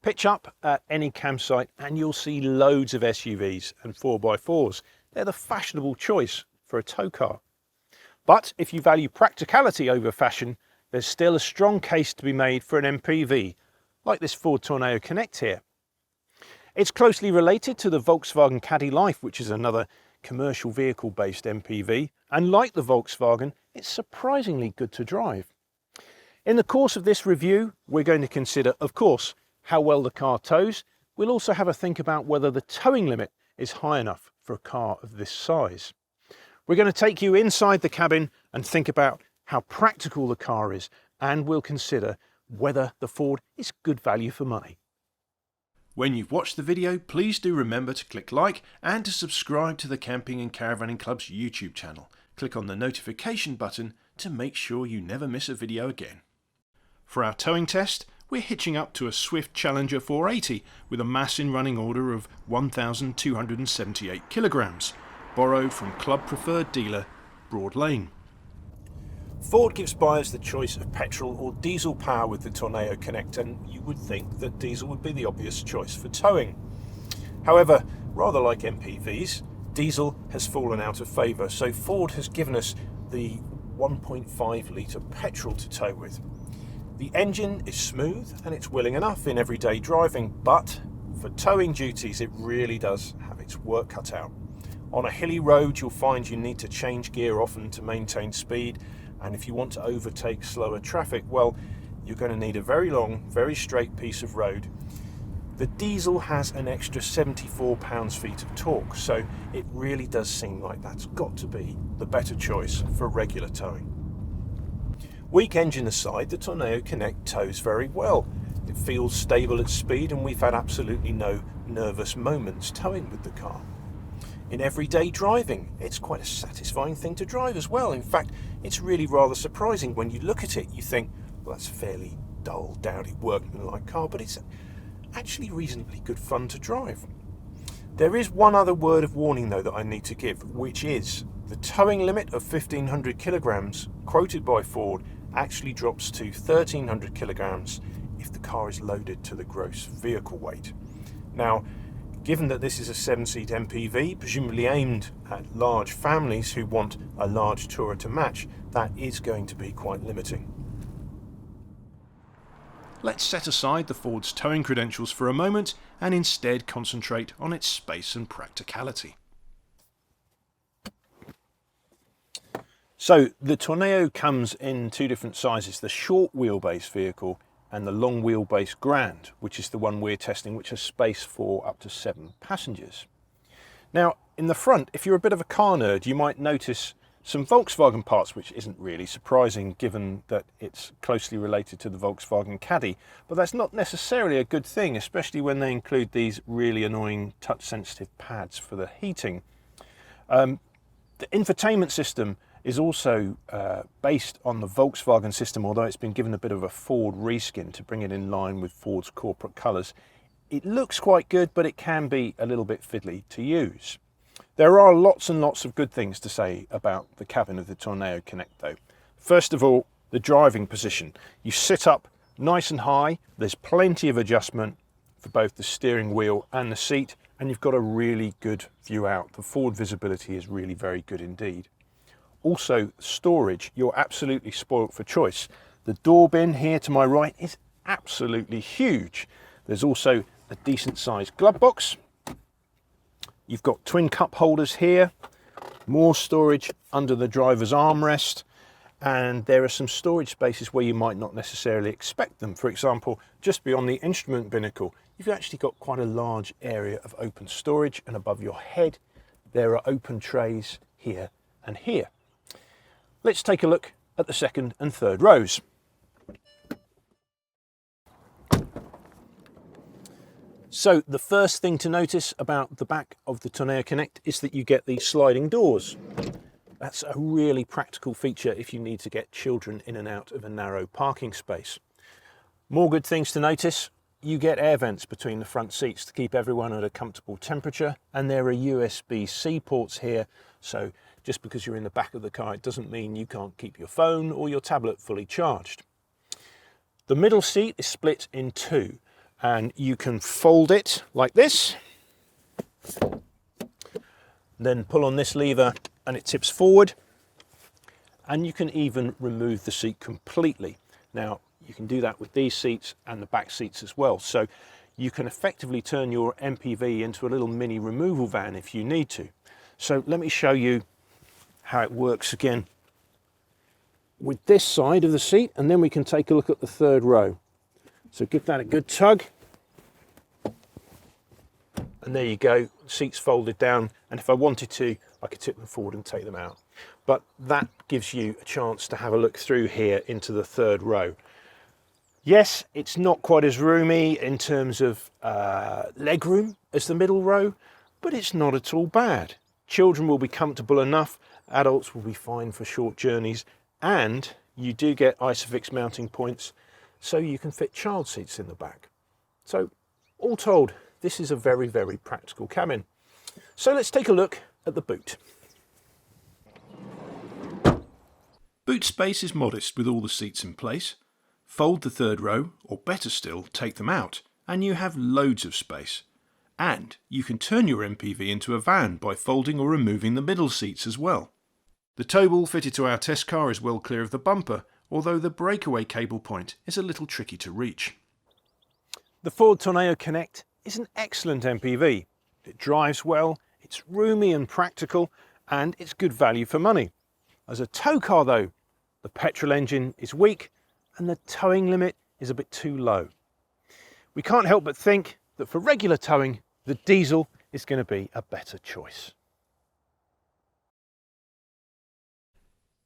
Pitch up at any campsite and you'll see loads of SUVs and 4x4s. They're the fashionable choice for a tow car. But if you value practicality over fashion, there's still a strong case to be made for an MPV, like this Ford Tourneo Connect here. It's closely related to the Volkswagen Caddy Life, which is another commercial vehicle based MPV, and like the Volkswagen, it's surprisingly good to drive. In the course of this review, we're going to consider, of course, how well the car tows. We'll also have a think about whether the towing limit is high enough for a car of this size. We're going to take you inside the cabin and think about how practical the car is, and we'll consider whether the Ford is good value for money. When you've watched the video, please do remember to click like and to subscribe to the Camping and Caravanning Club's YouTube channel. Click on the notification button to make sure you never miss a video again. For our towing test, we're hitching up to a Swift Challenger 480 with a mass in running order of 1,278 kilograms, borrowed from Club Preferred Dealer, Broad Lane. Ford gives buyers the choice of petrol or diesel power with the Tourneo Connect, and you would think that diesel would be the obvious choice for towing. However, rather like MPVs, diesel has fallen out of favour, so Ford has given us the 1.5 litre petrol to tow with. The engine is smooth and it's willing enough in everyday driving, but for towing duties it really does have its work cut out. On a hilly road you'll find you need to change gear often to maintain speed, and if you want to overtake slower traffic, well, you're going to need a very long, very straight piece of road. The diesel has an extra 74 pounds-feet of torque, so it really does seem like that's got to be the better choice for regular towing. Weak engine aside, the Tourneo Connect tows very well. It feels stable at speed and we've had absolutely no nervous moments towing with the car. In everyday driving, it's quite a satisfying thing to drive as well. In fact, it's really rather surprising when you look at it. You think, well, that's a fairly dull, dowdy, workmanlike car, but it's actually reasonably good fun to drive. There is one other word of warning though that I need to give, which is the towing limit of 1,500 kilograms quoted by Ford actually drops to 1,300 kilograms if the car is loaded to the gross vehicle weight. Now, given that this is a 7-seat MPV, presumably aimed at large families who want a large tourer to match, that is going to be quite limiting. Let's set aside the Ford's towing credentials for a moment and instead concentrate on its space and practicality. So the Tourneo comes in two different sizes, the short wheelbase vehicle and the long wheelbase Grand, which is the one we're testing, which has space for up to 7 passengers. Now, in the front, if you're a bit of a car nerd, you might notice some Volkswagen parts, which isn't really surprising given that it's closely related to the Volkswagen Caddy, but that's not necessarily a good thing, especially when they include these really annoying touch-sensitive pads for the heating. The infotainment system is also based on the Volkswagen system, although it's been given a bit of a Ford reskin to bring it in line with Ford's corporate colours. It looks quite good, but it can be a little bit fiddly to use. There are lots and lots of good things to say about the cabin of the Tourneo Connect though. First of all, the driving position. You sit up nice and high, there's plenty of adjustment for both the steering wheel and the seat, and you've got a really good view out. The forward visibility is really very good indeed. Also, storage, you're absolutely spoilt for choice. The door bin here to my right is absolutely huge. There's also a decent sized glove box. You've got twin cup holders here, more storage under the driver's armrest, and there are some storage spaces where you might not necessarily expect them. For example, just beyond the instrument binnacle, you've actually got quite a large area of open storage, and above your head there are open trays here and here. Let's take a look at the second and third rows. So the first thing to notice about the back of the Tourneo Connect is that you get these sliding doors. That's a really practical feature if you need to get children in and out of a narrow parking space. More good things to notice. You get air vents between the front seats to keep everyone at a comfortable temperature, and there are USB-C ports here, so just because you're in the back of the car, it doesn't mean you can't keep your phone or your tablet fully charged. The middle seat is split in two. and you can fold it like this, then pull on this lever and it tips forward, and you can even remove the seat completely. Now you can do that with these seats and the back seats as well, so you can effectively turn your MPV into a little mini removal van if you need to. So let me show you how it works again with this side of the seat, and then we can take a look at the third row. So give that a good tug, and there you go, seats folded down, and if I wanted to I could tip them forward and take them out. But that gives you a chance to have a look through here into the third row. Yes, it's not quite as roomy in terms of leg room as the middle row, but it's not at all bad. Children will be comfortable enough, adults will be fine for short journeys, and you do get Isofix mounting points so you can fit child seats in the back. So all told, this is a very, very practical cabin. So let's take a look at the boot. Boot space is modest with all the seats in place. Fold the third row, or better still, take them out, and you have loads of space. And you can turn your MPV into a van by folding or removing the middle seats as well. The tow ball fitted to our test car is well clear of the bumper, although the breakaway cable point is a little tricky to reach. The Ford Tourneo Connect is an excellent MPV. It drives well, it's roomy and practical, and it's good value for money. As a tow car though, the petrol engine is weak and the towing limit is a bit too low. We can't help but think that for regular towing, the diesel is going to be a better choice.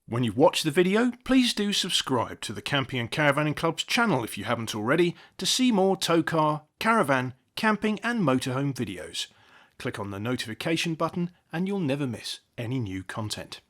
When you've watched the video, please do subscribe to the Camping and Caravanning Club's channel if you haven't already to see more tow car, caravan, camping and motorhome videos. Click on the notification button and you'll never miss any new content.